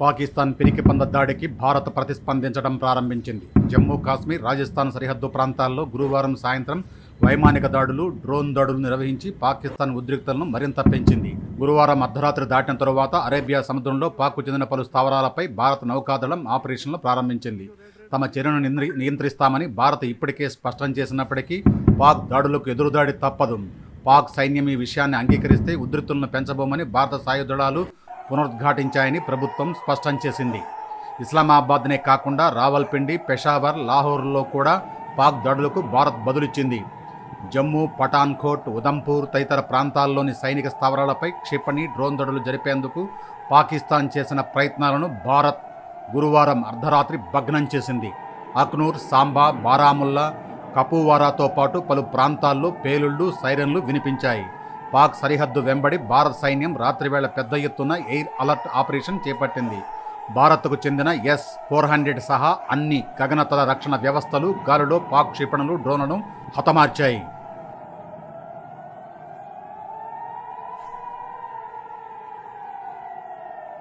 పాకిస్తాన్ పిరికిపంద దాడికి భారత్ ప్రతిస్పందించడం ప్రారంభించింది. జమ్మూ కాశ్మీర్, రాజస్థాన్ సరిహద్దు ప్రాంతాల్లో గురువారం సాయంత్రం వైమానిక దాడులు, డ్రోన్ దాడులు నిర్వహించి పాకిస్తాన్ ఉద్రిక్తలను మరింత పెంచింది. గురువారం అర్ధరాత్రి దాటిన తరువాత అరేబియా సముద్రంలో పాక్కు చెందిన పలు స్థావరాలపై భారత నౌకాదళం ఆపరేషన్లు ప్రారంభించింది. తమ చర్యను నియంత్రిస్తామని భారత్ ఇప్పటికే స్పష్టం చేసినప్పటికీ పాక్ దాడులకు ఎదురుదాడి తప్పదు. పాక్ సైన్యం ఈ విషయాన్ని అంగీకరిస్తే ఉద్రిక్తులను పెంచబోమని భారత సాయుధ దళాలు పునరుద్ఘాటించాయని ప్రభుత్వం స్పష్టం చేసింది. ఇస్లామాబాద్నే కాకుండా రావల్పిండి, పెషావర్, లాహోర్లో కూడా పాక్ దాడులకు భారత్ బదులిచ్చింది. జమ్మూ, పఠాన్కోట్, ఉదంపూర్ తదితర ప్రాంతాల్లోని సైనిక స్థావరాలపై క్షిపణి, డ్రోన్ దాడులు జరిపేందుకు పాకిస్తాన్ చేసిన ప్రయత్నాలను భారత్ గురువారం అర్ధరాత్రి భగ్నం చేసింది. అఖ్నూర్, సాంబా, బారాముల్లా, కపువారాతో పాటు పలు ప్రాంతాల్లో పేలుళ్లు, సైరన్లు వినిపించాయి. పాక్ సరిహద్దు వెంబడి భారత సైన్యం రాత్రివేళ పెద్ద ఎత్తున ఎయిర్ అలర్ట్ ఆపరేషన్ చేపట్టింది. భారత్కు చెందిన S-400 సహా అన్ని గగనతల రక్షణ వ్యవస్థలు గాలిలో పాక్ క్షిపణులు, డ్రోన్లను హతమార్చాయి.